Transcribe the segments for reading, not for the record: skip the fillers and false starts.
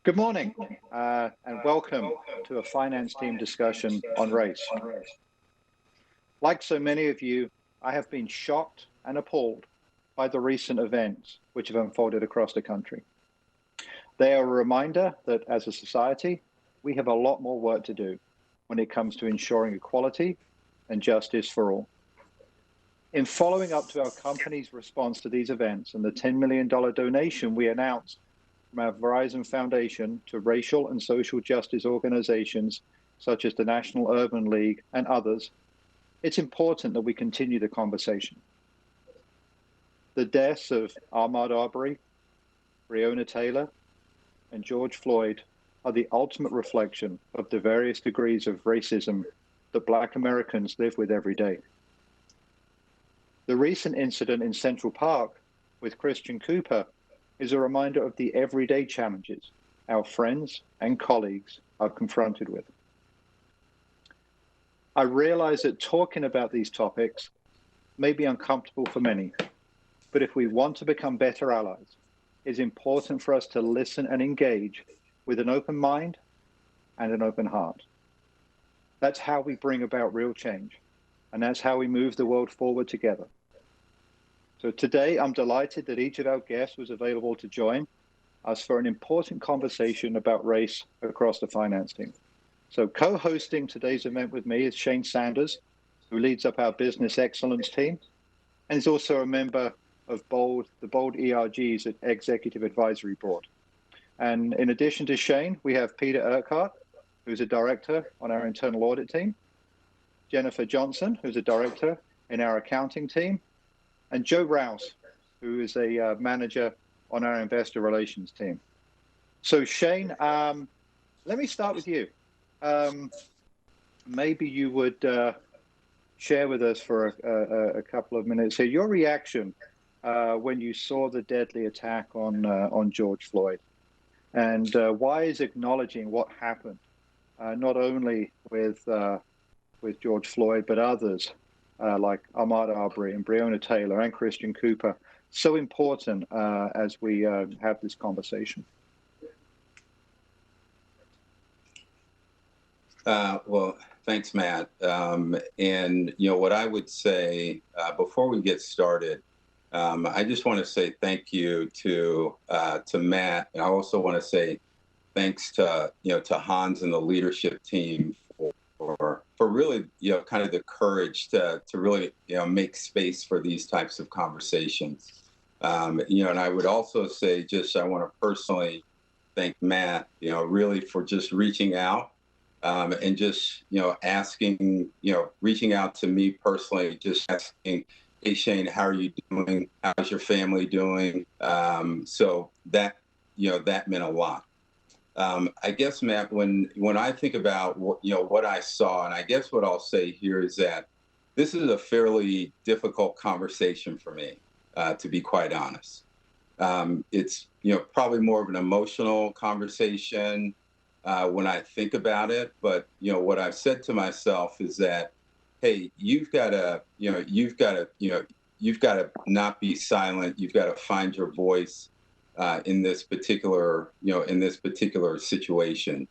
Good morning, and welcome to a finance team discussion on race. Like so many of you, I have been shocked and appalled by the recent events which have unfolded across the country. They are a reminder that as a society, we have a lot more work to do when it comes to ensuring equality and justice for all. In following up to our company's response to these events and the $10 million donation we announced from our Verizon Foundation to racial and social justice organizations such as the National Urban League and others, it's important that we continue the conversation. The deaths of Ahmaud Arbery, Breonna Taylor, and George Floyd are the ultimate reflection of the various degrees of racism that Black Americans live with every day. The recent incident in Central Park with Christian Cooper is a reminder of the everyday challenges our friends and colleagues are confronted with. I realize that talking about these topics may be uncomfortable for many, but if we want to become better allies, it's important for us to listen and engage with an open mind and an open heart. That's how we bring about real change, and that's how we move the world forward together. So today, I'm delighted that each of our guests was available to join us for an important conversation about race across the finance team. So co-hosting today's event with me is Shane Sanders, who leads up our business excellence team, and is also a member of the Bold ERG's Executive Advisory Board. And in addition to Shane, we have Peter Urquhart, who's a director on our internal audit team, Jennifer Johnson, who's a director in our accounting team, and Joe Rouse, who is a manager on our investor relations team. So Shane, let me start with you. Maybe you would share with us for a couple of minutes here your reaction when you saw the deadly attack on George Floyd, and why is acknowledging what happened, not only with George Floyd, but others, like Ahmaud Arbery and Breonna Taylor and Christian Cooper, so important as we have this conversation? Well, thanks, Matt. And what I would say before we get started, I just want to say thank you to Matt. And I also want to say thanks to to Hans and the leadership team for really kind of the courage to really make space for these types of conversations. And I would also say I want to personally thank Matt really for just reaching out and just asking reaching out to me personally, just asking, hey Shane, how are you doing? How's your family doing? So that that meant a lot. I guess, Matt, when I think about what I saw, and I guess what I'll say here is that this is a fairly difficult conversation for me, to be quite honest. It's probably more of an emotional conversation when I think about it. But what I've said to myself is that, hey, you've got to not be silent. You've got to find your voice in this particular situation,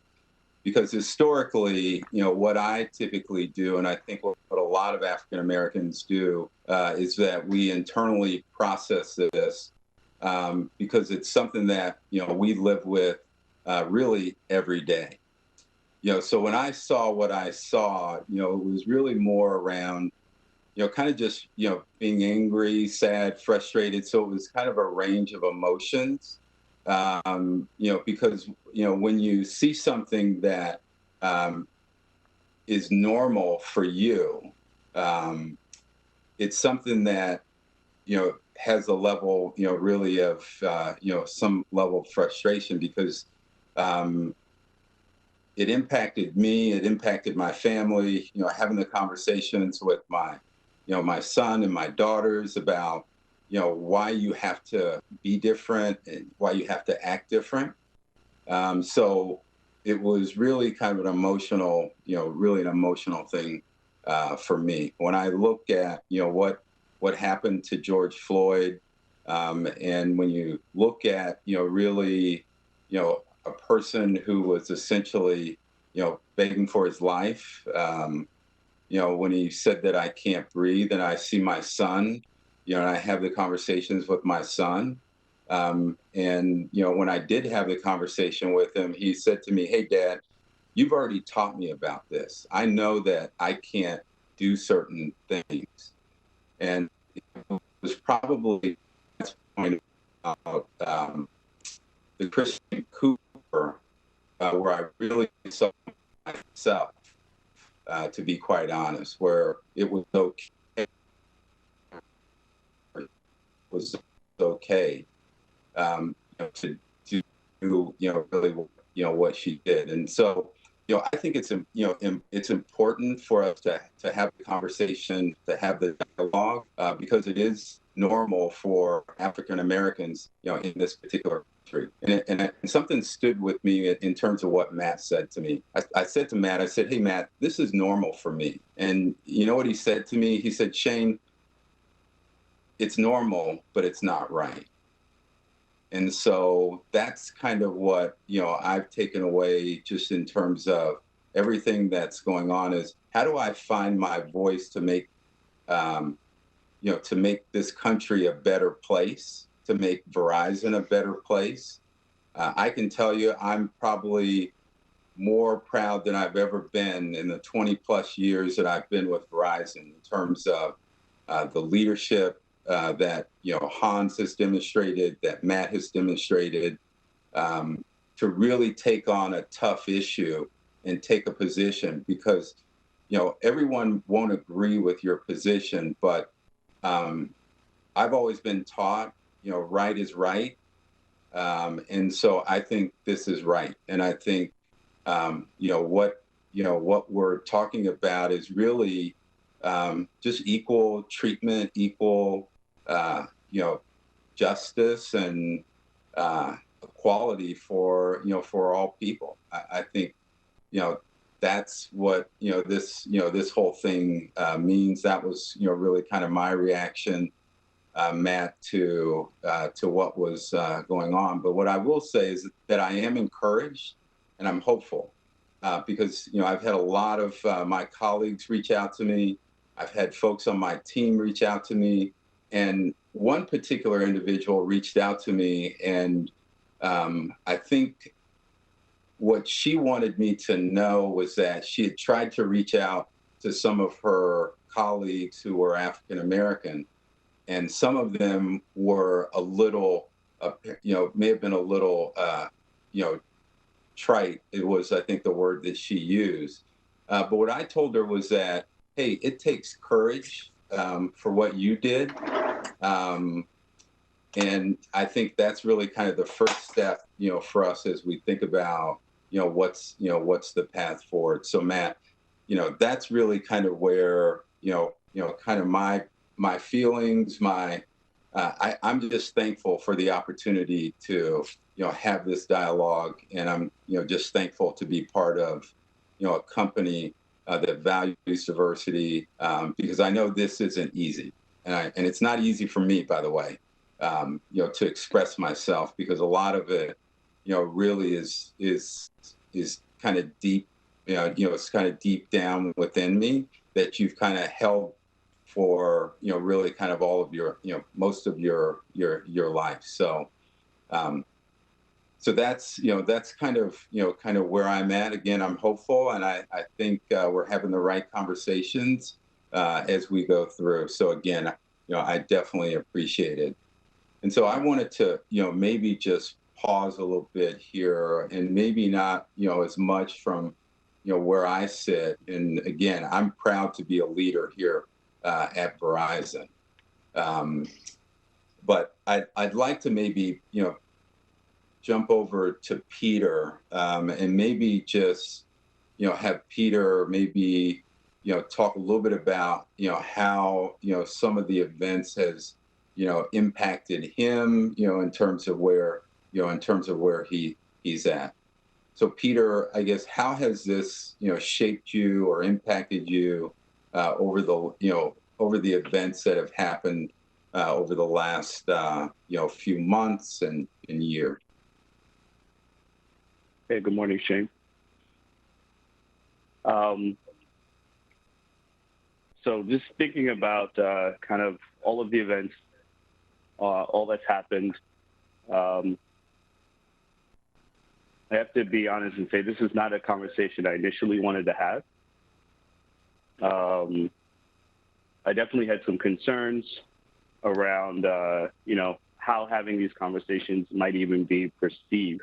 because historically, what I typically do, and I think what a lot of African Americans do, is that we internally process this because it's something that we live with really every day. So when I saw what I saw, it was really more around kind of just, being angry, sad, frustrated. So it was kind of a range of emotions, because, when you see something that is normal for you, it's something that, has a level, really of, some level of frustration, because it impacted me, it impacted my family, having the conversations with my son and my daughters about, why you have to be different and why you have to act different. So it was really kind of an emotional, really an emotional thing for me. When I look at, what happened to George Floyd, and when you look at, really, a person who was essentially, begging for his life. When he said that I can't breathe, and I see my son, and I have the conversations with my son. When I did have the conversation with him, he said to me, "Hey, Dad, you've already taught me about this. I know that I can't do certain things." And it was probably that's the point about the Christian Cooper, where I really saw myself, to be quite honest, where it was okay, to do, really, what she did. And so, I think it's important for us to have the conversation, to have the dialogue, because it is normal for African Americans, in this particular country. And something stood with me in terms of what Matt said to me. I said to Matt, I said, "Hey, Matt, this is normal for me." And you know what he said to me? He said, "Shane, it's normal, but it's not right." And so that's kind of what, I've taken away just in terms of everything that's going on, is how do I find my voice to make, to make this country a better place, to make Verizon a better place. I can tell you I'm probably more proud than I've ever been in the 20 plus years that I've been with Verizon, in terms of the leadership that Hans has demonstrated, that Matt has demonstrated, to really take on a tough issue and take a position, because everyone won't agree with your position, but I've always been taught right is right, and so I think this is right, and I think what we're talking about is really just equal treatment, equal justice, and equality for all people. I think that's what this whole thing means. That was really kind of my reaction, Matt, to what was going on. But what I will say is that I am encouraged and I'm hopeful, because I've had a lot of my colleagues reach out to me. I've had folks on my team reach out to me, and one particular individual reached out to me, and I think what she wanted me to know was that she had tried to reach out to some of her colleagues who were African American, and some of them were a little, may have been a little, trite. It was, I think, the word that she used. But what I told her was that, hey, it takes courage for what you did. And I think that's really kind of the first step, for us as we think about, what's the path forward. So Matt, that's really kind of where, kind of my feelings, I'm just thankful for the opportunity to, have this dialogue. And I'm, just thankful to be part of, a company that values diversity, because I know this isn't easy. And it's not easy for me, by the way, to express myself, because a lot of it, really is kind of deep, it's kind of deep down within me, that you've kind of held for, really kind of all of your, most of your life. So, so that's kind of where I'm at. Again, I'm hopeful, and I think we're having the right conversations as we go through. So again, I definitely appreciate it. And so I wanted to, maybe just pause a little bit here, and maybe not, as much from, where I sit. And again, I'm proud to be a leader here at Verizon. But I'd like to maybe, jump over to Peter, and maybe just, have Peter maybe, talk a little bit about, how, some of the events has, impacted him, in terms of where, he's at. So Peter, I guess, how has this, shaped you or impacted you over the events that have happened over the last, few months and year? Hey, good morning, Shane. Um, so just thinking about kind of all of the events, all that's happened, um, I have to be honest and say this is not a conversation I initially wanted to have. I definitely had some concerns around, how having these conversations might even be perceived.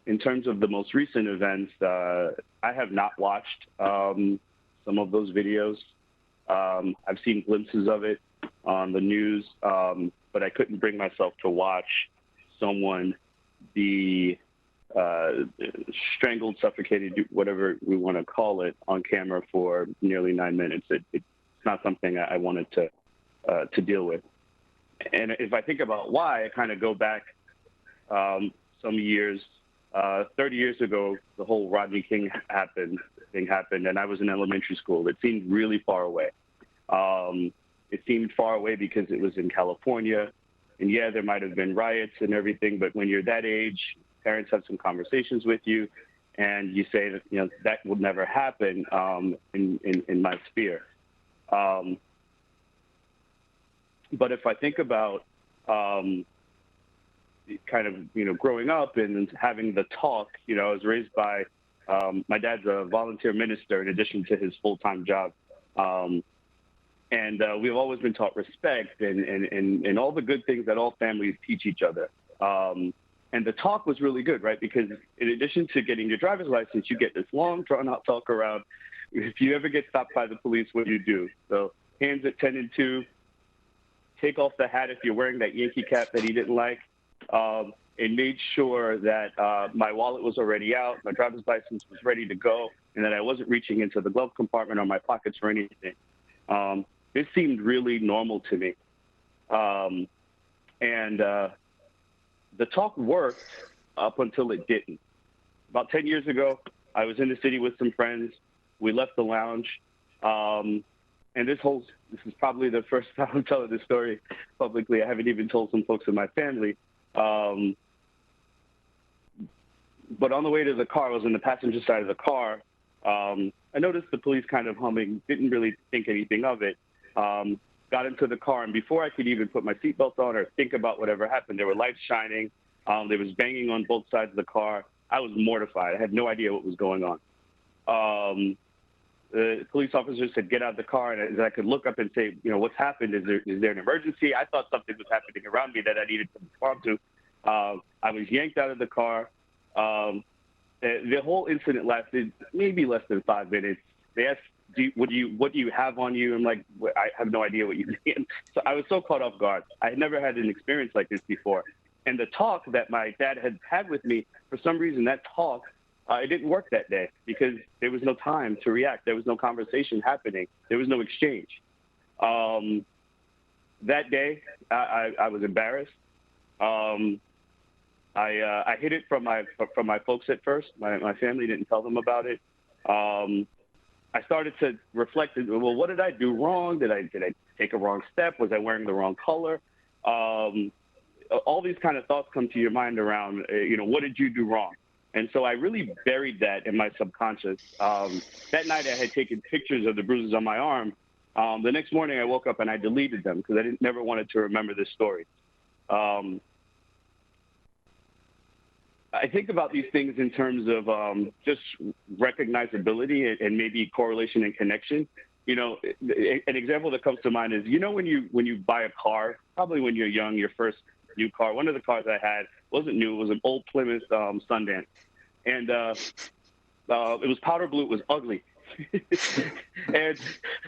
In terms of the most recent events, I have not watched some of those videos. I've seen glimpses of it on the news, but I couldn't bring myself to watch someone be strangled, suffocated, whatever we want to call it, on camera for nearly 9 minutes. It's not something I wanted to deal with. And if I think about why, I kind of go back some years. 30 years ago, the whole Rodney King thing happened, and I was in elementary school. It seemed really far away. It seemed far away because it was in California, and yeah, there might have been riots and everything, but when you're that age, parents have some conversations with you, and you say that that would never happen in my sphere. But if I think about kind of growing up and having the talk, I was raised by my dad's a volunteer minister in addition to his full-time job. And we've always been taught respect and all the good things that all families teach each other. And the talk was really good, right? Because in addition to getting your driver's license, you get this long, drawn-out talk around, if you ever get stopped by the police, what do you do? So hands at 10 and 2, take off the hat if you're wearing that Yankee cap that he didn't like, and made sure that my wallet was already out, my driver's license was ready to go, and that I wasn't reaching into the glove compartment or my pockets or anything. This seemed really normal to me. And the talk worked up until it didn't. About 10 years ago, I was in the city with some friends. We left the lounge. And this is probably the first time I'm telling this story publicly. I haven't even told some folks in my family. But on the way to the car, I was in the passenger side of the car. I noticed the police kind of humming, didn't really think anything of it. Got into the car, and before I could even put my seatbelt on or think about whatever happened, there were lights shining. There was banging on both sides of the car. I was mortified. I had no idea what was going on. The police officer said, "Get out of the car," and I could look up and say, "What's happened? Is there an emergency?" I thought something was happening around me that I needed to respond to. I was yanked out of the car. The whole incident lasted maybe less than 5 minutes. They asked, what do you have on you? I'm like, I have no idea what you mean. So I was so caught off guard. I had never had an experience like this before. And the talk that my dad had with me, for some reason, that talk, it didn't work that day because there was no time to react. There was no conversation happening. There was no exchange. That day, I was embarrassed. I hid it from my folks at first. My family didn't tell them about it. I started to reflect, well, what did I do wrong? Did I take a wrong step? Was I wearing the wrong color? All these kind of thoughts come to your mind around, what did you do wrong? And so I really buried that in my subconscious. That night I had taken pictures of the bruises on my arm. The next morning I woke up and I deleted them because I never wanted to remember this story. I think about these things in terms of just recognizability and maybe correlation and connection. An example that comes to mind is, when you buy a car, probably when you're young, your first new car. One of the cars I had wasn't new. It was an old Plymouth Sundance. And it was powder blue. It was ugly. And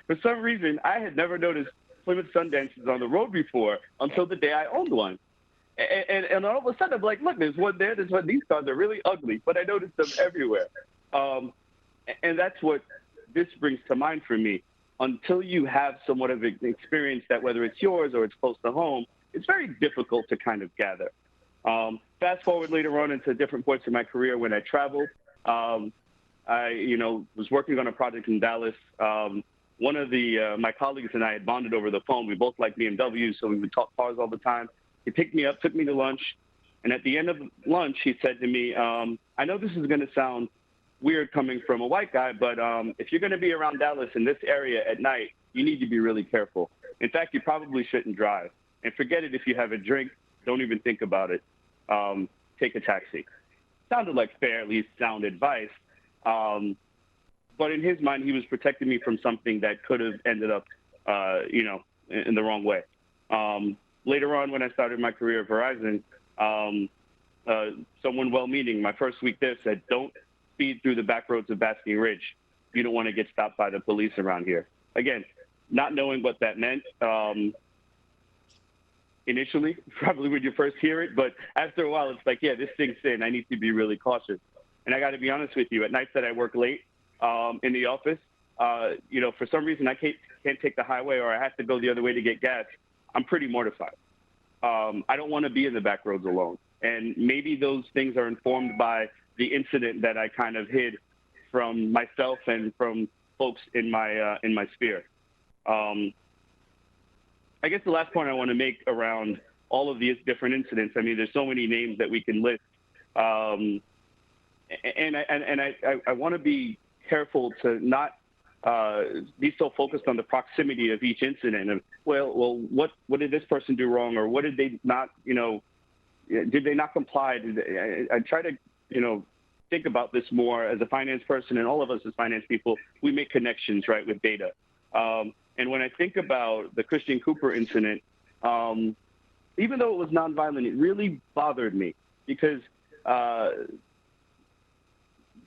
for some reason, I had never noticed Plymouth Sundances on the road before until the day I owned one. And all of a sudden, I'm like, look, there's one there. There's one. These cars are really ugly, but I noticed them everywhere. And that's what this brings to mind for me. Until you have somewhat of an experience that, whether it's yours or it's close to home, it's very difficult to kind of gather. Fast forward later on into different points in my career when I traveled. I, was working on a project in Dallas. One of my colleagues and I had bonded over the phone. We both liked BMWs, so we would talk cars all the time. He picked me up, took me to lunch, And at the end of lunch, he said to me, I know this is going to sound weird coming from a white guy, but if you're going to be around Dallas in this area at night, you need to be really careful. In fact, you probably shouldn't drive. And forget it if you have a drink. Don't even think about it. Take a taxi. Sounded like fairly sound advice. But in his mind, he was protecting me from something that could have ended up, in the wrong way. Later on, when I started my career at Verizon, someone well-meaning, my first week there, said, don't speed through the back roads of Basking Ridge. You don't want to get stopped by the police around here. Again, not knowing what that meant initially, probably when you first hear it, but after a while, it's like, yeah, this sinks in. I need to be really cautious. And I got to be honest with you, at nights that I work late in the office, for some reason I can't take the highway or I have to go the other way to get gas. I'm pretty mortified. I don't want to be in the back roads alone. And maybe those things are informed by the incident that I kind of hid from myself and from folks in my sphere. I guess the last point I want to make around all of these different incidents, I mean, there's so many names that we can list. And I want to be careful to not be so focused on the proximity of each incident of, well, what did this person do wrong, or what did they not, did they not comply? I try to, think about this more as a finance person, and all of us as finance people, we make connections, right, with data. And when I think about the Christian Cooper incident, even though it was nonviolent, it really bothered me because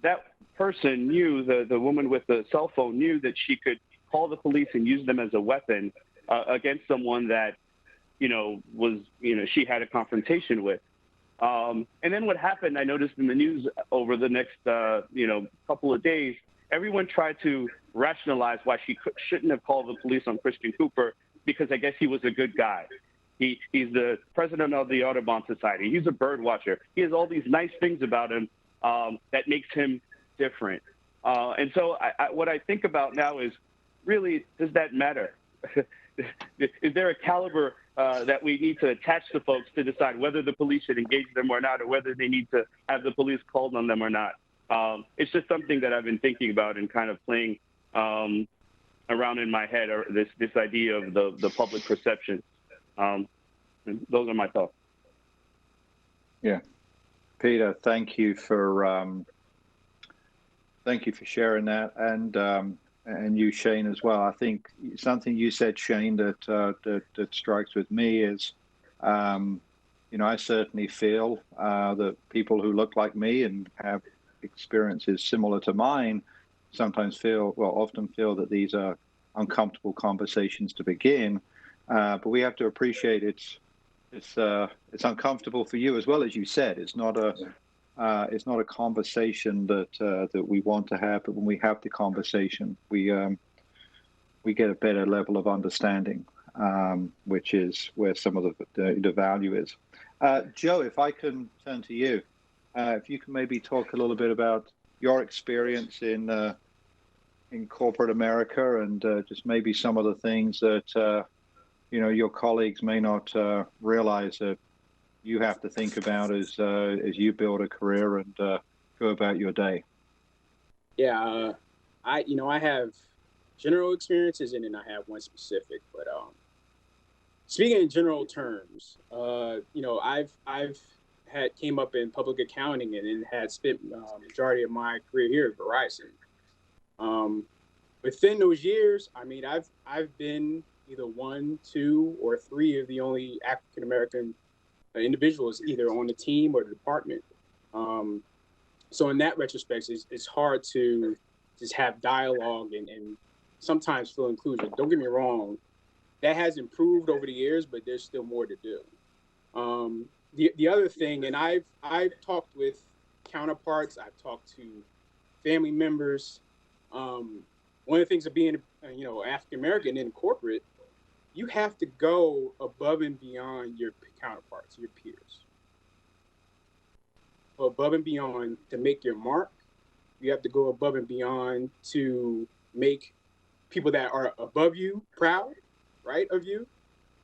that person knew, the woman with the cell phone knew that she could call the police and use them as a weapon against someone that, she had a confrontation with. And then what happened, I noticed in the news over the next, couple of days, everyone tried to rationalize why she shouldn't have called the police on Christian Cooper because I guess he was a good guy. He's the president of the Audubon Society. He's a bird watcher. He has all these nice things about him that makes him different. And so what I think about now is, really, does that matter? Is there a caliber that we need to attach to folks to decide whether the police should engage them or not, or whether they need to have the police called on them or not? It's just something that I've been thinking about and kind of playing around in my head, or this idea of the public perception. Those are my thoughts. Yeah, Peter, thank you for sharing that, and you, Shane, as well. I think something you said, Shane, that strikes with me is, I certainly feel that people who look like me and have experiences similar to mine sometimes often feel that these are uncomfortable conversations to begin, but we have to appreciate it's uncomfortable for you as well. As you said, it's not a conversation that we want to have, but when we have the conversation, we get a better level of understanding, which is where some of the value is. Joe, if I can turn to you, if you can maybe talk a little bit about your experience in corporate America, and just maybe some of the things that your colleagues may not realize that you have to think about as you build a career and go about your day. Yeah, I have general experiences, and then I have one specific. But speaking in general terms, I've came up in public accounting and then had spent majority of my career here at Verizon. Within those years, I mean, I've been either 1, 2, or 3 of the only African American individuals either on the team or the department. So in that retrospect, it's hard to just have dialogue and sometimes feel inclusion. Don't get me wrong, that has improved over the years, but there's still more to do. The other thing, and I've talked with counterparts, I've talked to family members. One of the things of being African American in corporate, you have to go above and beyond your counterparts, your peers. Go above and beyond to make your mark. You have to go above and beyond to make people that are above you proud, right, of you.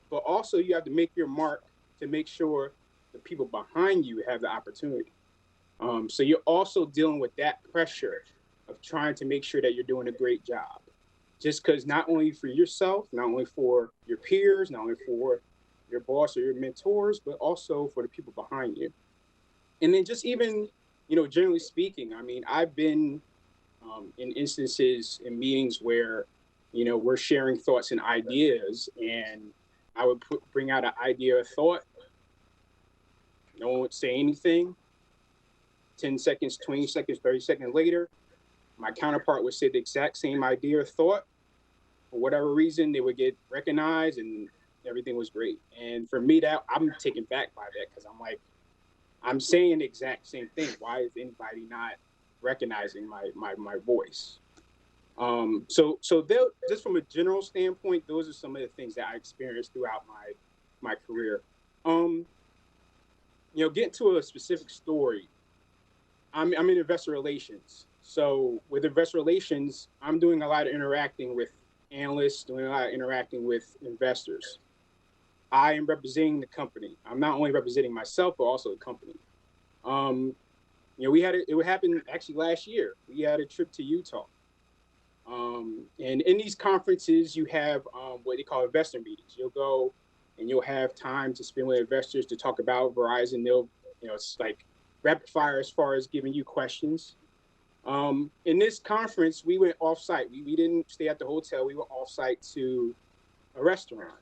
But also you have to make your mark to make sure the people behind you have the opportunity. So you're also dealing with that pressure of trying to make sure that you're doing a great job. Just because not only for yourself, not only for your peers, not only for your boss or your mentors, but also for the people behind you. And then just even, generally speaking, I mean, I've been in instances in meetings where, we're sharing thoughts and ideas, and I would bring out an idea or thought. No one would say anything. 10 seconds, 20 seconds, 30 seconds later, my counterpart would say the exact same idea or thought. For whatever reason, they would get recognized and everything was great. And for me, that I'm taken back by that, because I'm like, I'm saying the exact same thing. Why is anybody not recognizing my voice? So just from a general standpoint, those are some of the things that I experienced throughout my career. Getting to a specific story, I'm in investor relations. So with investor relations, I'm doing a lot of interacting with analysts, doing a lot of interacting with investors. I am representing the company. I'm not only representing myself, but also the company. It happened actually last year. We had a trip to Utah. And in these conferences, you have what they call investor meetings. You'll go and you'll have time to spend with investors to talk about Verizon. They'll, it's like rapid fire as far as giving you questions. In this conference, we went off-site. We didn't stay at the hotel. We went off-site to a restaurant.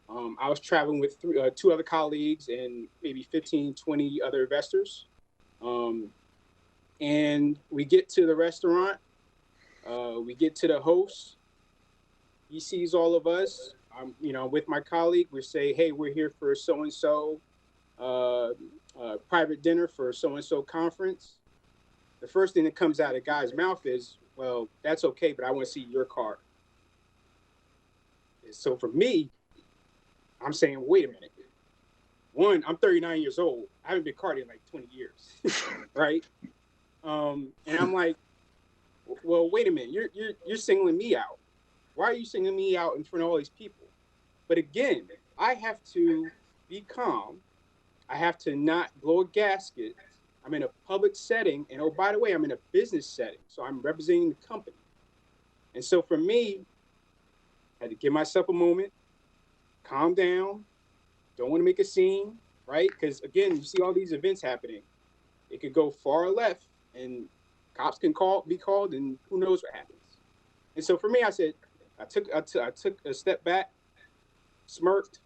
I was traveling with two other colleagues and maybe 15, 20 other investors. And we get to the restaurant. We get to the host. He sees all of us. I'm, with my colleague. We say, hey, we're here for so-and-so private dinner for so-and-so conference. The first thing that comes out of the guy's mouth is, well, that's okay, but I want to see your card. And so for me, I'm saying, wait a minute. One, I'm 39 years old. I haven't been carded in like 20 years, right? And I'm like, well, wait a minute. You're singling me out. Why are you singling me out in front of all these people? But again, I have to be calm. I have to not blow a gasket. I'm in a public setting. And oh, by the way, I'm in a business setting. So I'm representing the company. And so for me, I had to give myself a moment, calm down, don't want to make a scene, right? Because again, you see all these events happening. It could go far left and cops can be called and who knows what happens. And so for me, I said, I took a step back, smirked,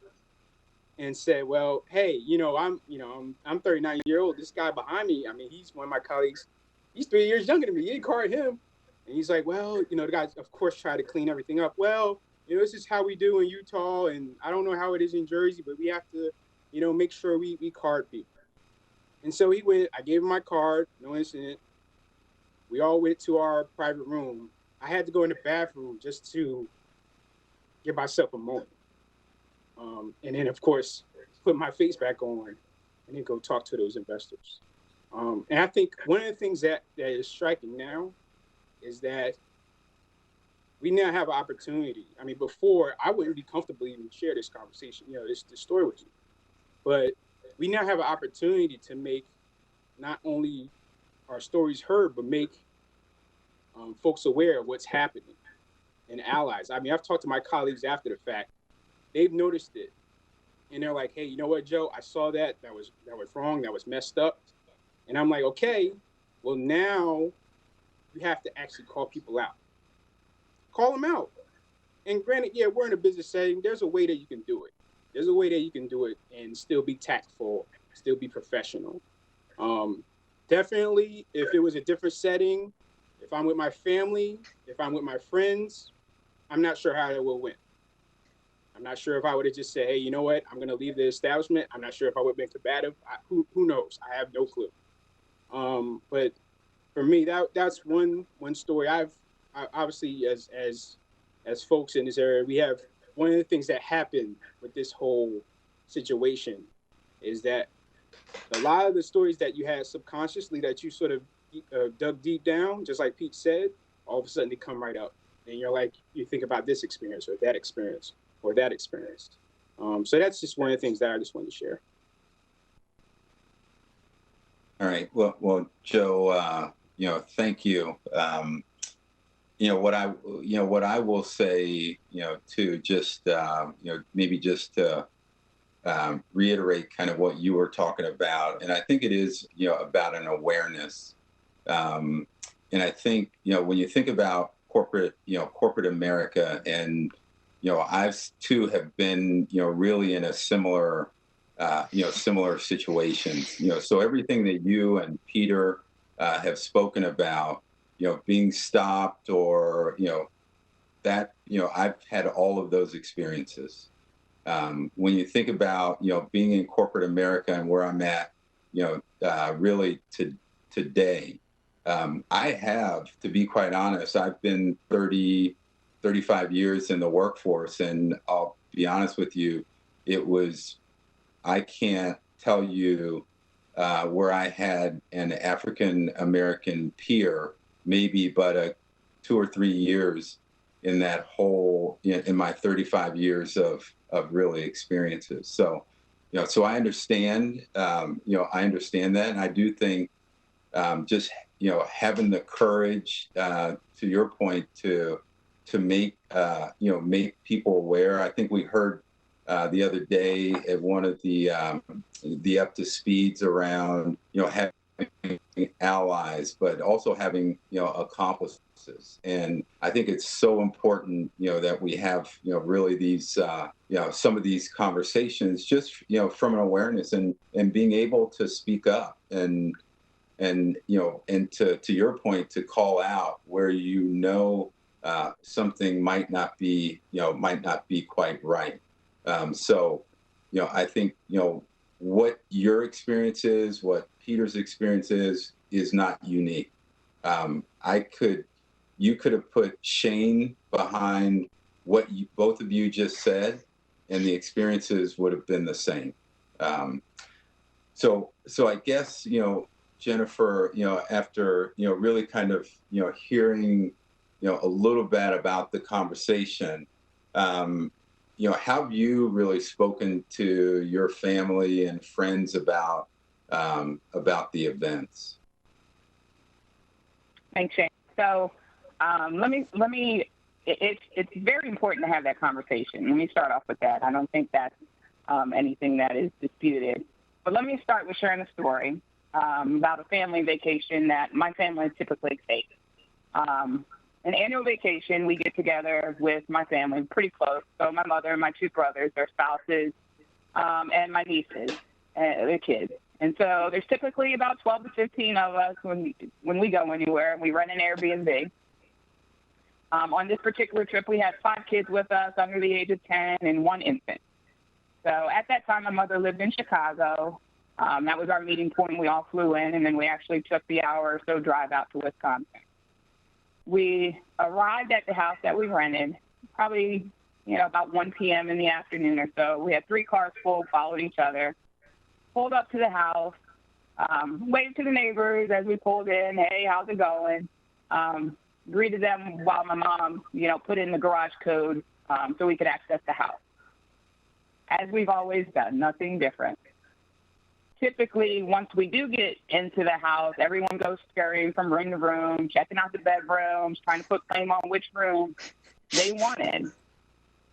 and said, well, hey, I'm 39 years old. This guy behind me, I mean, he's one of my colleagues. He's 3 years younger than me. You didn't card him. And he's like, well, the guys, of course, try to clean everything up. Well, this is how we do in Utah, and I don't know how it is in Jersey, but we have to, make sure we card people. And so he went, I gave him my card, no incident. We all went to our private room. I had to go in the bathroom just to give myself a moment. And then, of course, put my face back on and then go talk to those investors. And I think one of the things that is striking now is that we now have an opportunity. I mean, before, I wouldn't be comfortable even share this conversation, this story with you. But we now have an opportunity to make not only our stories heard, but make folks aware of what's happening and allies. I mean, I've talked to my colleagues after the fact. They've noticed it. And they're like, hey, you know what, Joe? I saw that. That was wrong. That was messed up. And I'm like, okay, well, now you have to actually call people out. Call them out. And granted, yeah, we're in a business setting. There's a way that you can do it. There's a way that you can do it and still be tactful, still be professional. Definitely, if it was a different setting, if I'm with my family, if I'm with my friends, I'm not sure how it will win. I'm not sure if I would have just said, hey, you know what? I'm going to leave the establishment. I'm not sure if I would have been combative. Who knows? I have no clue. But for me, that's one story. I obviously, as folks in this area, we have one of the things that happened with this whole situation is that a lot of the stories that you had subconsciously that you sort of dug deep down, just like Pete said, all of a sudden they come right up. And you're like, you think about this experience or that experience or that experience. So that's just one of the things that I just wanted to share. All right. Well, Joe, thank you. What I will say, to just, maybe just to reiterate kind of what you were talking about, and I think it is, about an awareness. And I think, when you think about corporate America, and I too have been, really in a similar situations. So everything that you and Peter have spoken about, being stopped, or that I've had all of those experiences. When you think about being in corporate America and where I'm at, really today, I have, to be quite honest, I've been 35 years in the workforce, and I'll be honest with you, I can't tell you where I had an African American peer, maybe but 2 or 3 years in that whole, in my 35 years of really experiences. So, so I understand, I understand that. And I do think just, having the courage, to your point, to make, make people aware. I think we heard the other day at one of the up to speeds around, having allies, but also having, accomplices. And I think it's so important, that we have, really these, some of these conversations just, from an awareness, and being able to speak up, and to your point, to call out where, something might not be quite right. So, I think, what your experience is, what Peter's experience is not unique. You could have put Shane behind what both of you just said, and the experiences would have been the same. So I guess, Jennifer, after, really kind of, hearing, a little bit about the conversation, how have you really spoken to your family and friends about the events? Thanks, Shane. So let me. It's very important to have that conversation. Let me start off with that. I don't think that's anything that is disputed. But let me start with sharing a story about a family vacation that my family typically takes. An annual vacation, we get together with my family, pretty close. So my mother, my 2 brothers, their spouses, and my nieces, their kids. And so there's typically about 12 to 15 of us when we go anywhere. We rent an Airbnb. On this particular trip, we had 5 kids with us under the age of 10 and 1 infant. So at that time, my mother lived in Chicago. That was our meeting point. We all flew in, and then we actually took the hour or so drive out to Wisconsin. We arrived at the house that we rented, probably, about 1 p.m. in the afternoon or so. We had 3 cars full, followed each other, pulled up to the house, waved to the neighbors as we pulled in. Hey, how's it going? Greeted them while my mom, put in the garage code so we could access the house. As we've always done, nothing different. Typically, once we do get into the house, everyone goes scurrying from room to room, checking out the bedrooms, trying to put claim on which room they wanted.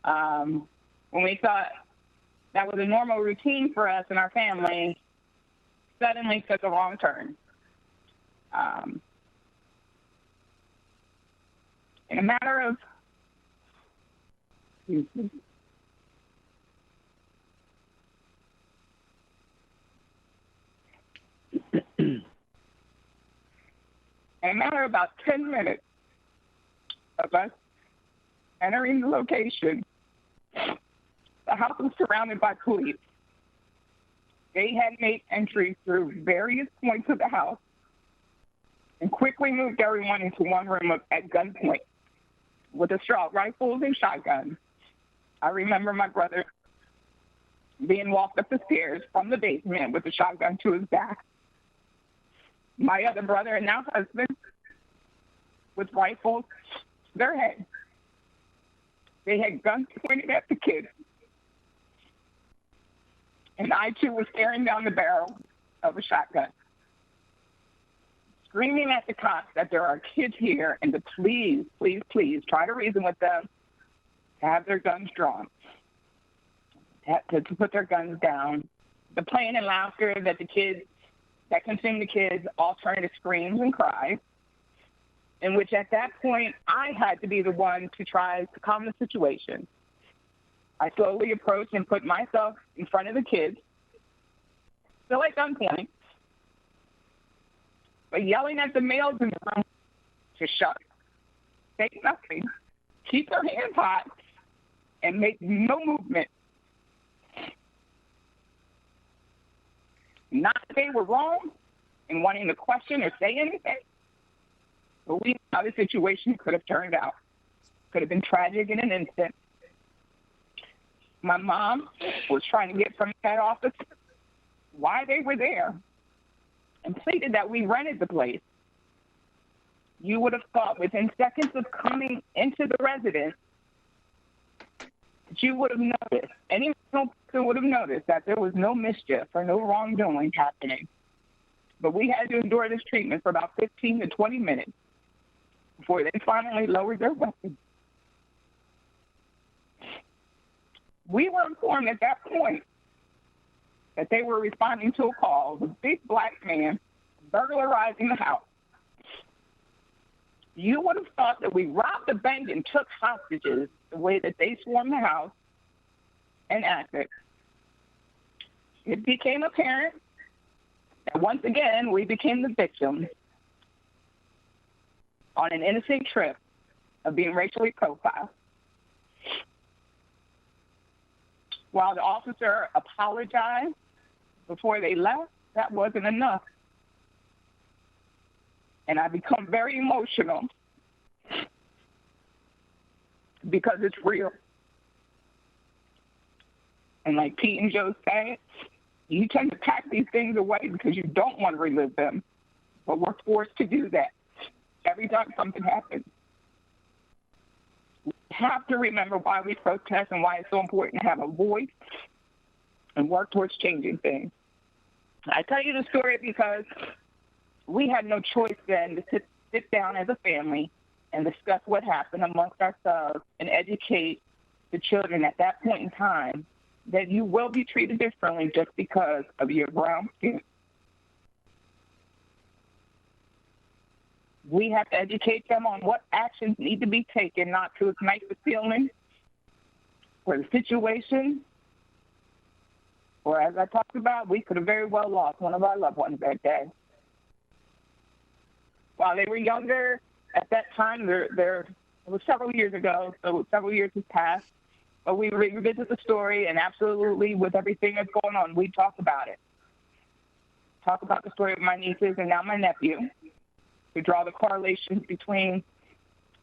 When we thought that was a normal routine for us and our family, suddenly took a wrong turn. In a matter of about 10 minutes of us entering the location, the house was surrounded by police. They had made entries through various points of the house and quickly moved everyone into one room at gunpoint with assault rifles and shotguns. I remember my brother being walked up the stairs from the basement with a shotgun to his back. My other brother and now husband with rifles to their head. They had guns pointed at the kids. And I too was staring down the barrel of a shotgun. screaming at the cops that there are kids here and to please, please, please try to reason with them, to have their guns drawn, to put their guns down. The playing and laughter that consumed the kids all turned to screams and cries, in which at that point I had to be the one to try to calm the situation. I slowly approached and put myself in front of the kids, still at gunpoint, but yelling at the males in the room to shut, say nothing, keep their hands hot, and make no movement. Not that they were wrong in wanting to question or say anything, but we know how the situation could have turned out. Could have been tragic in an instant. My mom was trying to get from that office why they were there and pleaded that we rented the place. You would have thought within seconds of coming into the residence that you would have noticed, any person would have noticed that there was no mischief or no wrongdoing happening. But we had to endure this treatment for about 15 to 20 minutes before they finally lowered their weapons. We were informed at that point that they were responding to a call of a big black man burglarizing the house. You would have thought that we robbed the bank and took hostages the way that they swarmed the house and acted. It became apparent that once again we became the victims on an innocent trip of being racially profiled. While the officer apologized before they left, that wasn't enough. And I become very emotional because it's real. And like Pete and Joe say, you tend to pack these things away because you don't want to relive them. But we're forced to do that every time something happens. We have to remember why we protest and why it's so important to have a voice and work towards changing things. I tell you the story because we had no choice then to sit down as a family and discuss what happened amongst ourselves and educate the children at that point in time that you will be treated differently just because of your brown skin. We have to educate them on what actions need to be taken not to ignite the feeling or the situation. Or as I talked about, we could have very well lost one of our loved ones that day. While they were younger, at that time, it was several years ago, so several years has passed. But we revisit the story, and absolutely, with everything that's going on, we talk about it. Talk about the story of my nieces and now my nephew. We draw the correlations between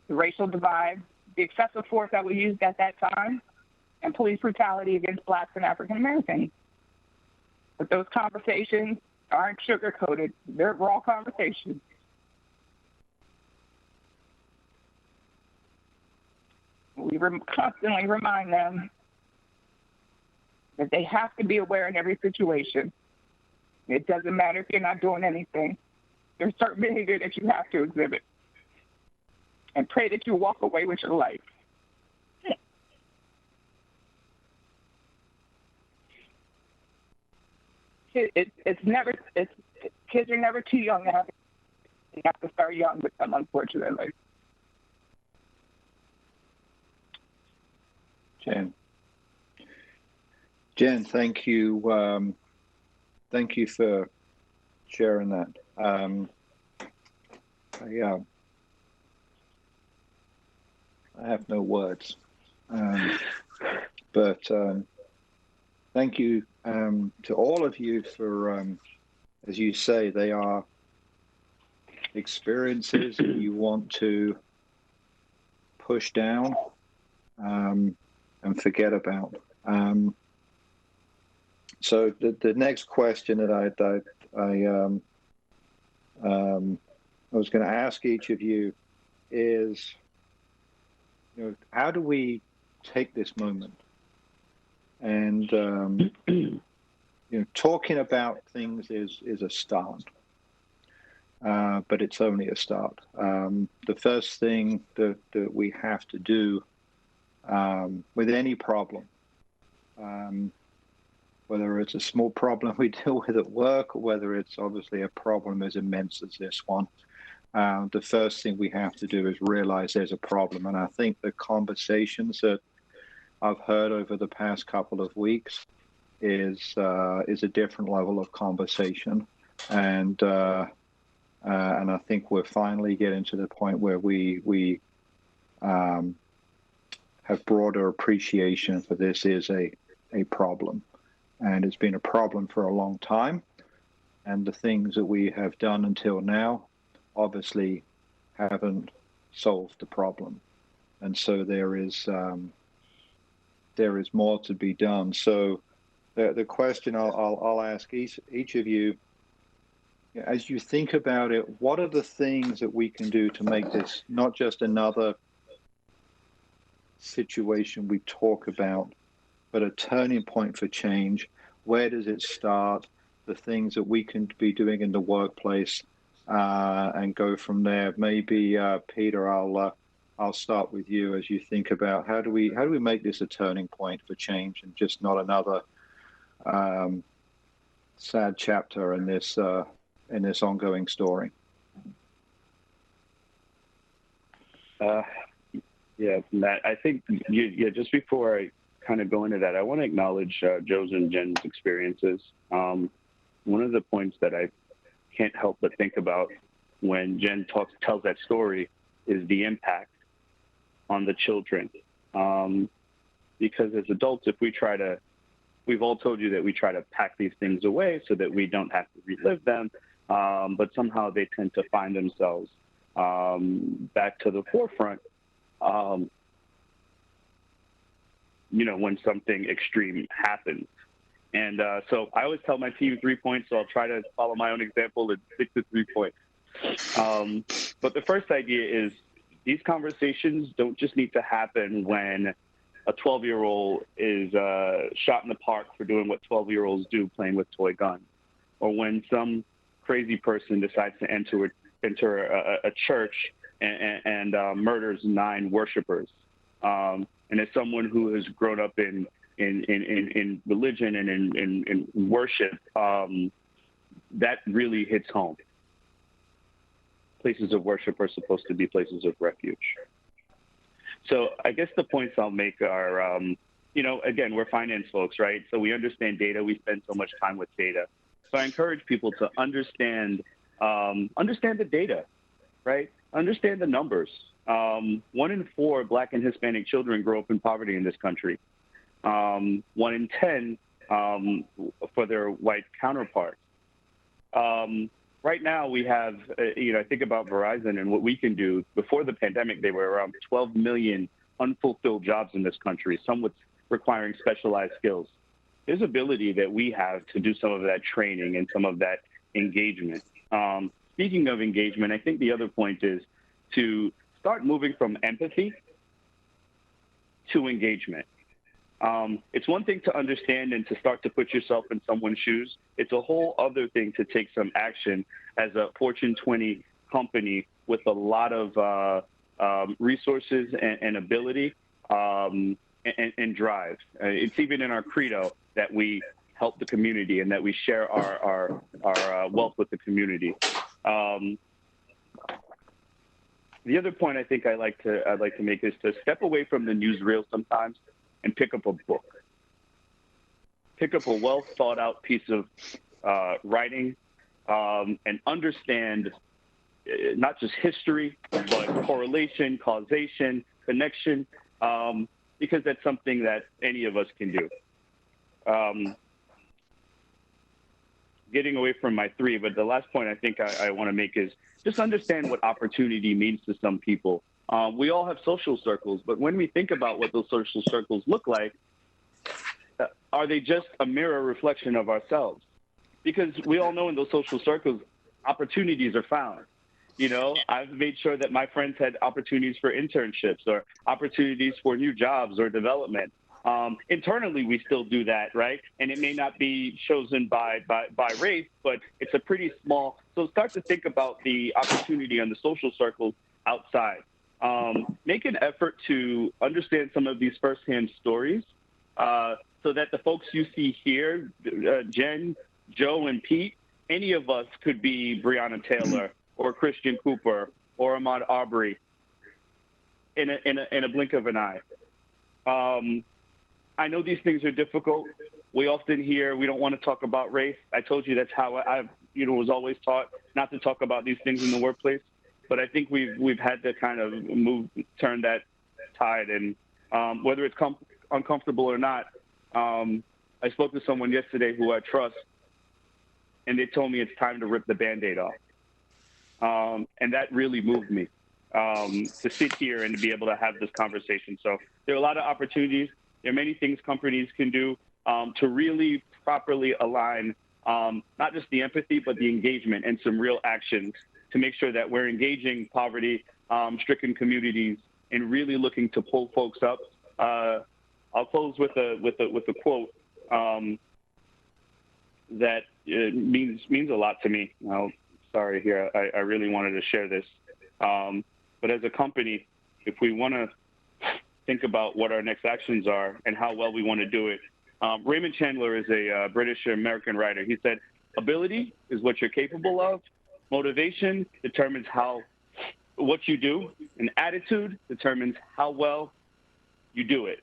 the racial divide, the excessive force that was used at that time, and police brutality against blacks and African Americans. But those conversations aren't sugar-coated. They're raw conversations. We constantly remind them that they have to be aware in every situation. It doesn't matter if you're not doing anything. There's certain behavior that you have to exhibit. And pray that you walk away with your life. Kids are never too young to have it. You have to start young with them, unfortunately. Jen, thank you. Thank you for sharing that. I have no words, but thank you to all of you for, as you say, they are experiences that you want to push down and forget about. So the next question that I was going to ask each of you is, how do we take this moment and talking about things is a start. but it's only a start. The first thing that we have to do with any problem, whether it's a small problem we deal with at work, or whether it's obviously a problem as immense as this one, the first thing we have to do is realize there's a problem. And I think the conversations that I've heard over the past couple of weeks is a different level of conversation, and I think we're finally getting to the point where we have broader appreciation for this is a problem, and it's been a problem for a long time. And the things that we have done until now obviously haven't solved the problem, and so there is more to be done. So the question I'll ask each of you, as you think about it, what are the things that we can do to make this not just another situation we talk about, but a turning point for change? Where does it start? The things that we can be doing in the workplace, and go from there. Maybe Peter, I'll start with you as you think about how do we make this a turning point for change and just not another sad chapter in this ongoing story. Yeah, Matt, I think just before I kind of go into that, I want to acknowledge Joe's and Jen's experiences. One of the points that I can't help but think about when Jen tells that story is the impact on the children. Because as adults, we've all told you that we try to pack these things away so that we don't have to relive them, but somehow they tend to find themselves back to the forefront, when something extreme happens. And so I always tell my team 3 points, so I'll try to follow my own example and stick to 3 points. But the first idea is these conversations don't just need to happen when a 12-year-old is shot in the park for doing what 12-year-olds do, playing with toy guns, or when some crazy person decides to enter a church and murders 9 worshipers. And as someone who has grown up in religion and in worship, that really hits home. Places of worship are supposed to be places of refuge. So I guess the points I'll make are, again, we're finance folks, right? So we understand data. We spend so much time with data. So I encourage people to understand the data, right? Understand the numbers. 1 in 4 Black and Hispanic children grow up in poverty in this country. 1 in 10 for their white counterparts. Right now we have, I think about Verizon and what we can do. Before the pandemic, there were around 12 million unfulfilled jobs in this country, some with requiring specialized skills. There's ability that we have to do some of that training and some of that engagement. Speaking of engagement, I think the other point is to start moving from empathy to engagement. It's one thing to understand and to start to put yourself in someone's shoes. It's a whole other thing to take some action as a Fortune 20 company with a lot of resources and ability and drive. It's even in our credo that we help the community and that we share our wealth with the community. The other point I think I'd like to make is to step away from the newsreel sometimes and pick up a book. Pick up a well thought out piece of writing and understand not just history, but correlation, causation, connection, because that's something that any of us can do. Getting away from my 3, but the last point I think I want to make is just understand what opportunity means to some people. We all have social circles, but when we think about what those social circles look like, are they just a mirror reflection of ourselves? Because we all know in those social circles, opportunities are found. I've made sure that my friends had opportunities for internships or opportunities for new jobs or development. Internally, we still do that, right? And it may not be chosen by race, but it's a pretty small So start to think about the opportunity on the social circles outside. Make an effort to understand some of these firsthand stories so that the folks you see here, Jen, Joe, and Pete, any of us could be Breonna Taylor or Christian Cooper or Ahmaud Arbery in a blink of an eye. I know these things are difficult. We often hear we don't want to talk about race. I told you that's how I was always taught not to talk about these things in the workplace. But I think we've had to kind of turn that tide, and whether it's uncomfortable or not. I spoke to someone yesterday who I trust, and they told me it's time to rip the Band-Aid off, and that really moved me to sit here and to be able to have this conversation. So there are a lot of opportunities. There are many things companies can do to really properly align not just the empathy, but the engagement and some real actions to make sure that we're engaging poverty-stricken communities and really looking to pull folks up. I'll close with a quote that means a lot to me. Sorry here, I really wanted to share this. But as a company, if we want to think about what our next actions are and how well we want to do it, Raymond Chandler is a British-American writer. He said, "Ability is what you're capable of. Motivation determines what you do, and attitude determines how well you do it."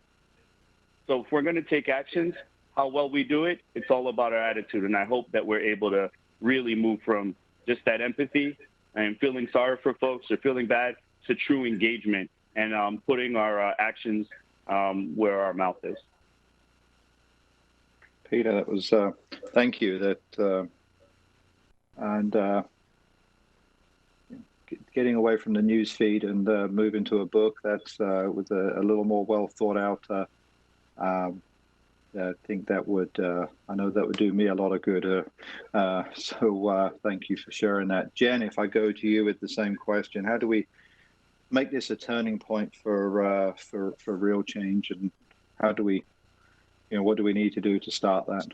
So if we're going to take actions, how well we do it, it's all about our attitude. And I hope that we're able to really move from just that empathy and feeling sorry for folks or feeling bad to true engagement and putting our actions where our mouth is. Peter, that was thank you. Getting away from the news feed and moving to a book that's with a little more well thought out. I think that would I know that would do me a lot of good. So thank you for sharing that, Jen. If I go to you with the same question, how do we make this a turning point for real change, and how do we, what do we need to do to start that?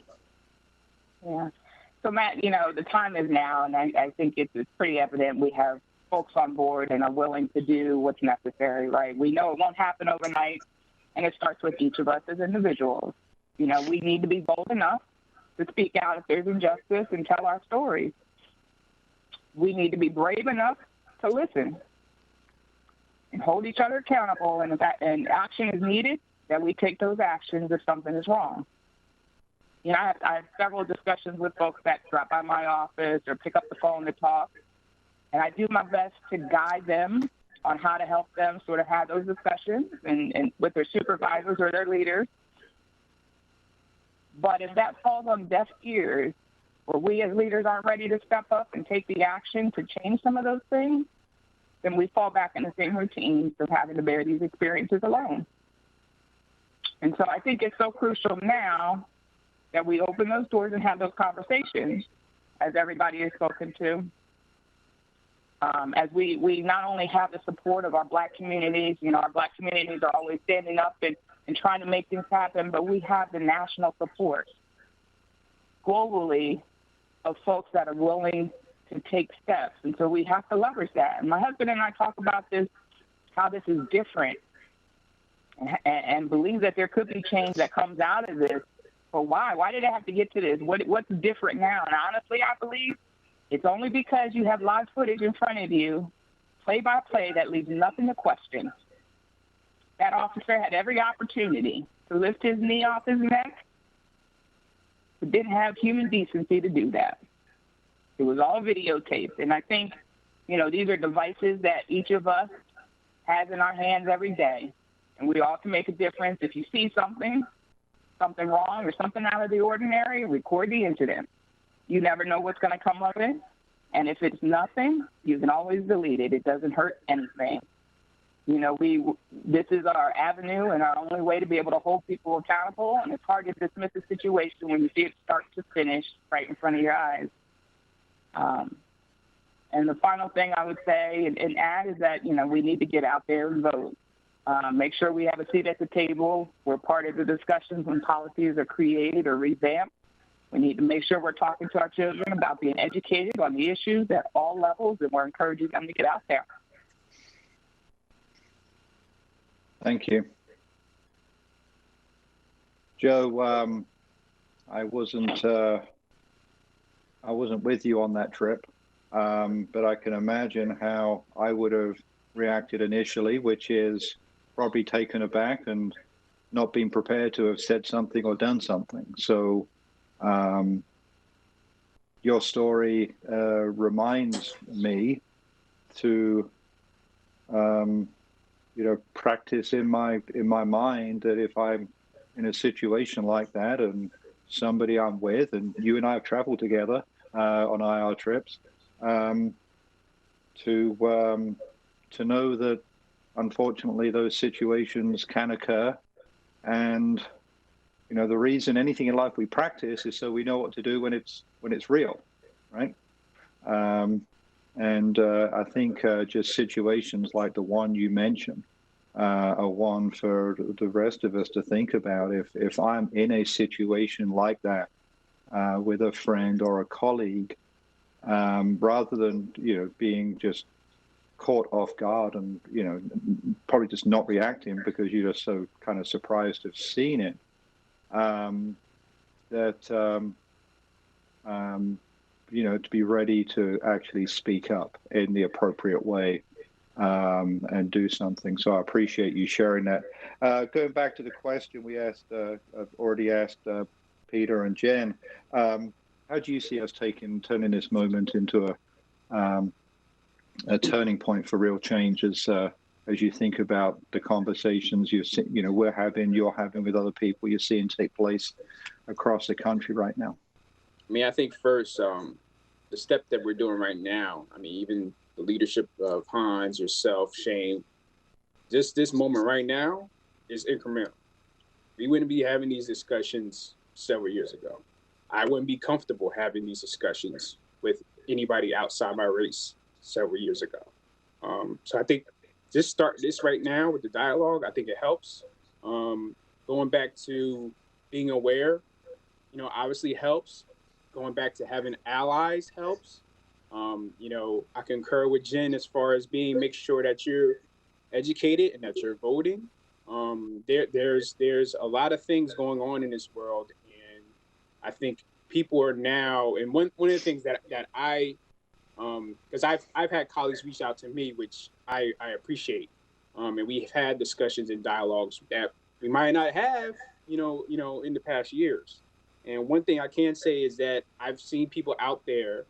Yeah. So Matt, the time is now, and I think it's pretty evident we have folks on board and are willing to do what's necessary, right? We know it won't happen overnight, and it starts with each of us as individuals. We need to be bold enough to speak out if there's injustice and tell our stories. We need to be brave enough to listen and hold each other accountable, and if action is needed, that we take those actions if something is wrong. I have several discussions with folks that drop by my office or pick up the phone to talk, and I do my best to guide them on how to help them sort of have those discussions and with their supervisors or their leaders. But if that falls on deaf ears, or we as leaders aren't ready to step up and take the action to change some of those things, then we fall back in the same routines of having to bear these experiences alone. And so I think it's so crucial now that we open those doors and have those conversations, as everybody is spoken to, as we not only have the support of our Black communities, our Black communities are always standing up and trying to make things happen, but we have the national support globally of folks that are willing to take steps. And so we have to leverage that. And my husband and I talk about this, how this is different, and believe that there could be change that comes out of this. But why? Why did it have to get to this? What's different now? And honestly, I believe it's only because you have live footage in front of you, play by play, that leaves nothing to question. That officer had every opportunity to lift his knee off his neck, but didn't have human decency to do that. It was all videotaped. And I think, these are devices that each of us has in our hands every day. And we all can make a difference. If you see something wrong or something out of the ordinary, record the incident. You never know what's going to come of it. And if it's nothing, you can always delete it. It doesn't hurt anything. This is our avenue and our only way to be able to hold people accountable. And it's hard to dismiss a situation when you see it start to finish right in front of your eyes. And the final thing I would say and add is that, we need to get out there and vote. Make sure we have a seat at the table. We're part of the discussions when policies are created or revamped. We need to make sure we're talking to our children about being educated on the issues at all levels, and we're encouraging them to get out there. Thank you. Joe, I wasn't with you on that trip, but I can imagine how I would have reacted initially, which is probably taken aback and not been prepared to have said something or done something. So your story reminds me to practice in my mind that if I'm in a situation like that and somebody I'm with, and you and I have traveled together on IR trips, to know that unfortunately those situations can occur. And the reason anything in life we practice is so we know what to do when it's real, right? And I think just situations like the one you mentioned are one for the rest of us to think about. If I'm in a situation like that with a friend or a colleague, rather than being just caught off guard and probably just not reacting because you're just so kind of surprised to have seen it, to be ready to actually speak up in the appropriate way and do something. So I appreciate you sharing that. Going back to the question we asked, I've already asked Peter and Jen, how do you see us turning this moment into a turning point for real change as you think about the conversations you're having with other people you're seeing take place across the country right now? I mean, I think first, the step that we're doing right now, I mean, even the leadership of Hans, yourself, Shane, just this moment right now is incremental. We wouldn't be having these discussions several years ago. I wouldn't be comfortable having these discussions with anybody outside my race several years ago. So I think just start this right now with the dialogue. I think it helps. Going back to being aware, obviously helps. Going back to having allies helps. I concur with Jen as far as make sure that you're educated and that you're voting. There's a lot of things going on in this world, and I think people are now. And one of the things that I, because I've had colleagues reach out to me, which I appreciate, and we've had discussions and dialogues that we might not have, in the past years. And one thing I can say is that I've seen people out there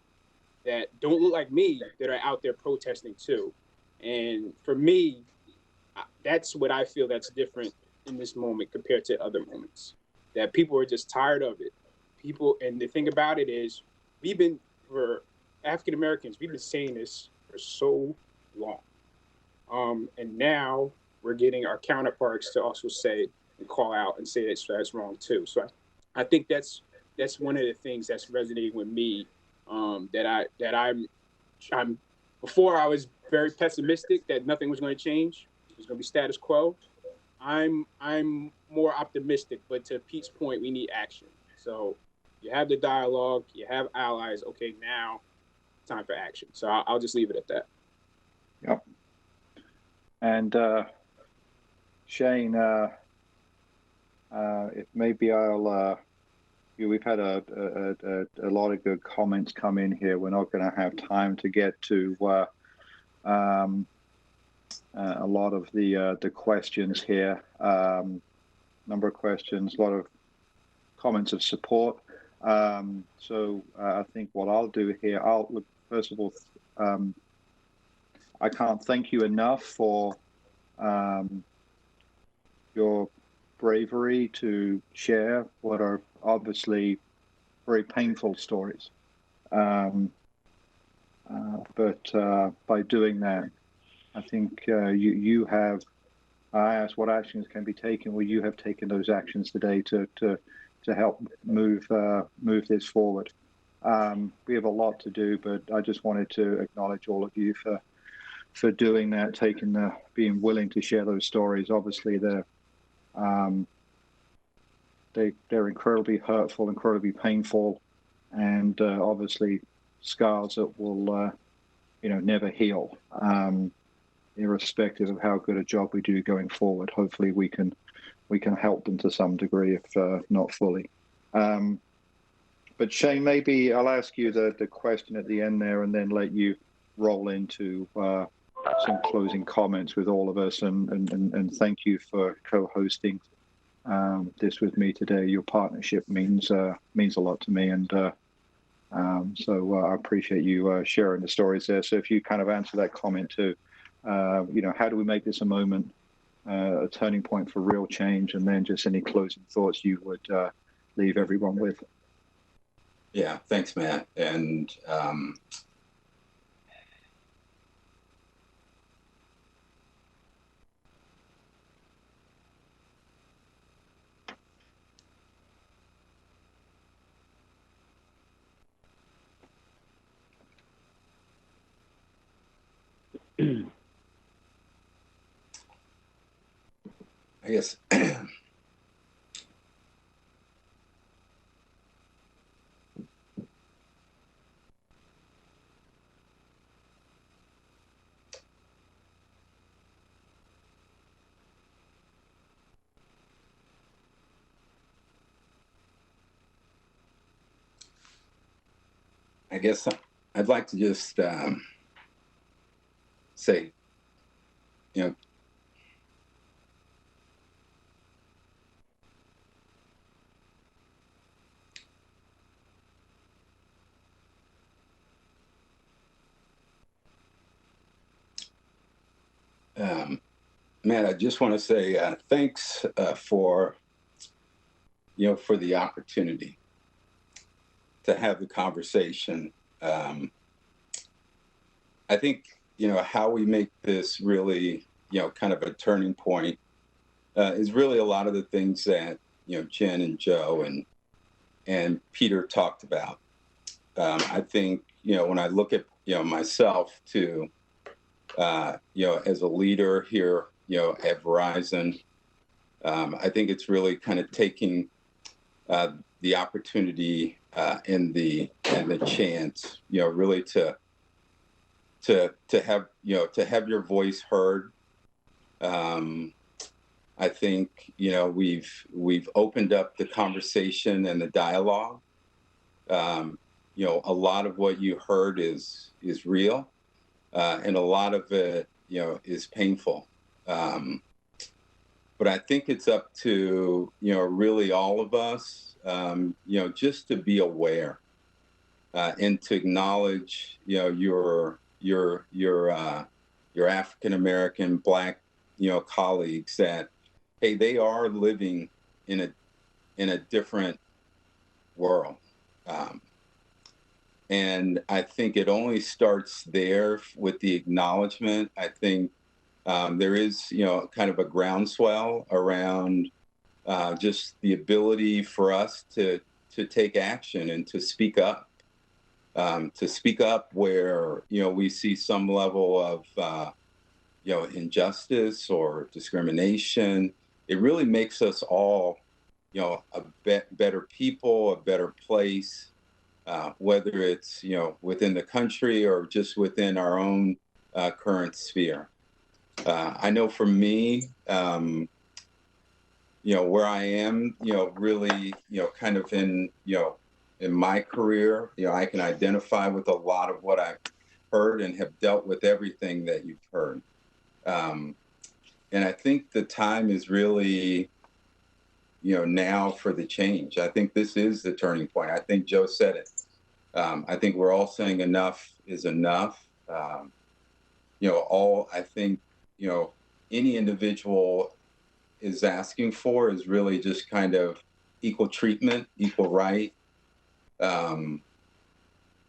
that don't look like me that are out there protesting too. And for me, that's what I feel that's different in this moment compared to other moments, that people are just tired of it. And the thing about it is, for African Americans, we've been saying this for so long. And now we're getting our counterparts to also say and call out and say that's wrong too. So I think that's one of the things that's resonating with me. I'm before I was very pessimistic that nothing was going to change. It was going to be status quo. I'm more optimistic, but to Pete's point, we need action. So you have the dialogue, you have allies. Okay, now time for action. So I'll just leave it at that. Yep. And Shane, if maybe I'll. We've had a lot of good comments come in here. We're not going to have time to get to a lot of the questions here. Number of questions, a lot of comments of support. So I think what I'll do here, first of all, I can't thank you enough for your bravery to share what are obviously very painful stories. But by doing that, I think you have, I asked what actions can be taken. Well, you have taken those actions today to help move this forward. We have a lot to do, but I just wanted to acknowledge all of you for doing that, being willing to share those stories. Obviously, they're they're incredibly hurtful, incredibly painful, and obviously scars that will never heal, irrespective of how good a job we do going forward. Hopefully we can help them to some degree, if not fully. But Shane, maybe I'll ask you the question at the end there, and then let you roll into some closing comments with all of us. And thank you for co-hosting this with me today. Your partnership means a lot to me, and so I appreciate you sharing the stories there. So if you kind of answer that comment too, how do we make this a moment, a turning point for real change, and then just any closing thoughts you would leave everyone with. Yeah, thanks, Matt. And I guess I'd like to just say, Matt, I just want to say thanks for the opportunity to have the conversation. I think how we make this really kind of a turning point is really a lot of the things that Jen and Joe and Peter talked about. I think when I look at myself too, as a leader here at Verizon, I think it's really kind of taking the opportunity and the chance really to have your voice heard. I think we've opened up the conversation and the dialogue. A lot of what you heard is real, and a lot of it is painful. But I think it's up to really all of us just to be aware and to acknowledge your African American, Black colleagues, that hey, they are living in a different world. And I think it only starts there with the acknowledgement. I think there is, kind of a groundswell around just the ability for us to take action and to speak up where, we see some level of, injustice or discrimination. It really makes us all, a better people, a better place. Whether it's within the country or just within our own current sphere. I know for me, where I am, really, kind of in my career, I can identify with a lot of what I've heard and have dealt with everything that you've heard. And I think the time is really, now for the change. I think this is the turning point. I think Joe said it. I think we're all saying enough is enough. I think, any individual is asking for is really just kind of equal treatment, equal right. No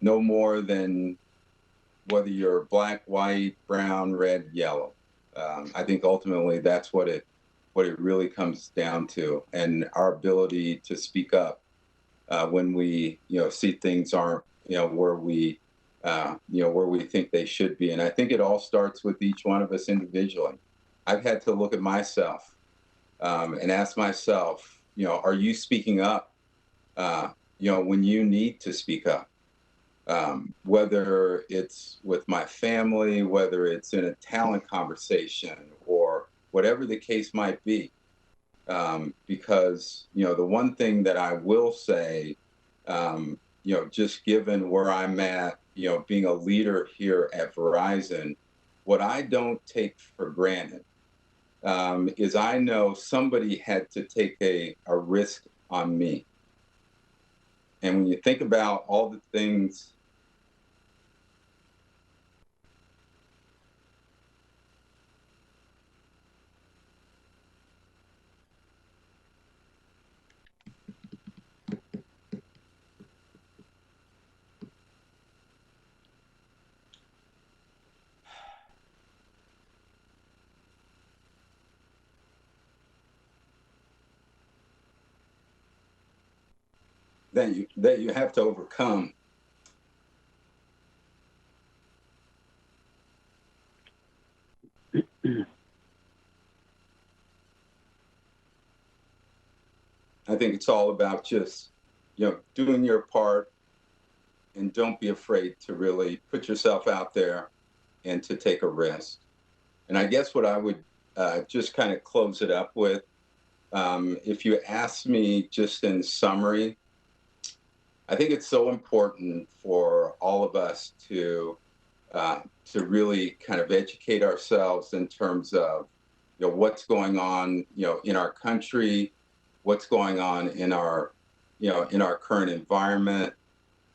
more than whether you're black, white, brown, red, yellow. I think ultimately that's what it really comes down to, and our ability to speak up when we see things aren't where we think they should be. And I think it all starts with each one of us individually. I've had to look at myself and ask myself, are you speaking up, when you need to speak up? Whether it's with my family, whether it's in a talent conversation, or whatever the case might be. Because, the one thing that I will say, just given where I'm at, being a leader here at Verizon, what I don't take for granted is I know somebody had to take a risk on me. And when you think about all the things that you have to overcome. I think it's all about just, doing your part, and don't be afraid to really put yourself out there and to take a risk. And I guess what I would just kind of close it up with, if you ask me just in summary, I think it's so important for all of us to really kind of educate ourselves in terms of, what's going on, in our country, what's going on in our, in our current environment.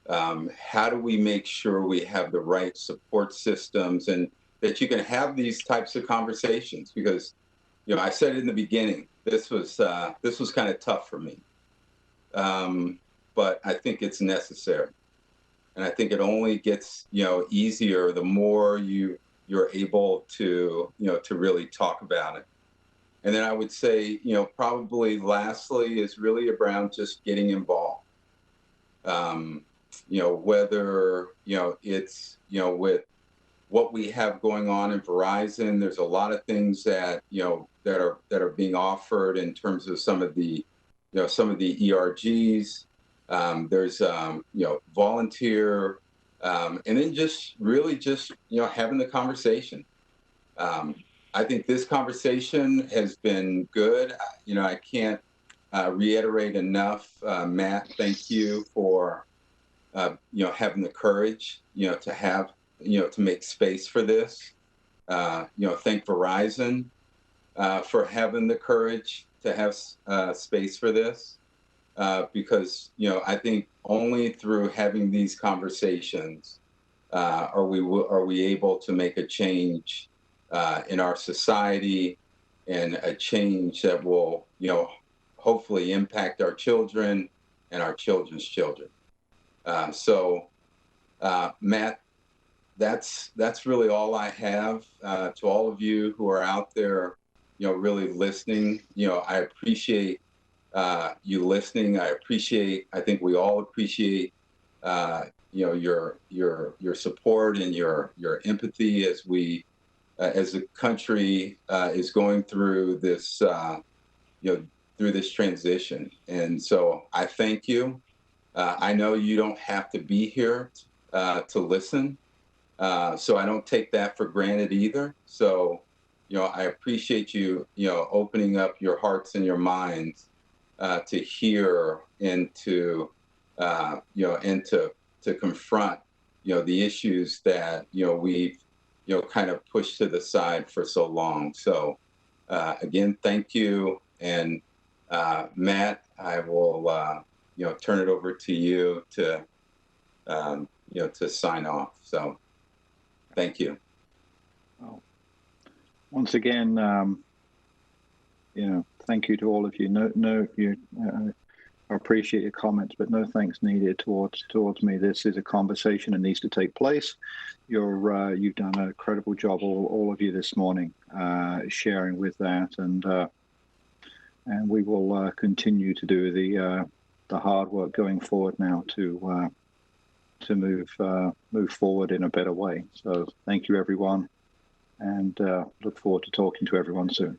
How do we make sure we have the right support systems, and that you can have these types of conversations? Because, I said in the beginning, this was kind of tough for me, but I think it's necessary, and I think it only gets easier the more you're able to to really talk about it. And then I would say, probably lastly is really around just getting involved. Whether, it's, with what we have going on in Verizon, there's a lot of things that, that are being offered in terms of some of the ERGs. There's, volunteer, and then just really just, having the conversation. I think this conversation has been good. I can't reiterate enough, Matt, thank you for, having the courage, to have, to make space for this. Thank Verizon for having the courage to have space for this. Because, I think only through having these conversations are we able to make a change in our society, and a change that will, hopefully impact our children and our children's children. So, Matt, that's really all I have. To all of you who are out there, really listening, I appreciate you listening. I think we all appreciate, your support and your empathy as we, as the country is going through this, through this transition. And so I thank you. I know you don't have to be here to listen, so I don't take that for granted either. So, I appreciate you, opening up your hearts and your minds to hear, and to, and to confront, the issues that, we've, kind of pushed to the side for so long. So, again, thank you. And Matt, I will, turn it over to you to, to sign off. So, thank you. Well, once again, thank you to all of you. I appreciate your comments, but no thanks needed towards me. This is a conversation that needs to take place. You've done an incredible job, all of you this morning, sharing with that, and we will continue to do the hard work going forward now to move forward in a better way. So thank you, everyone, and look forward to talking to everyone soon.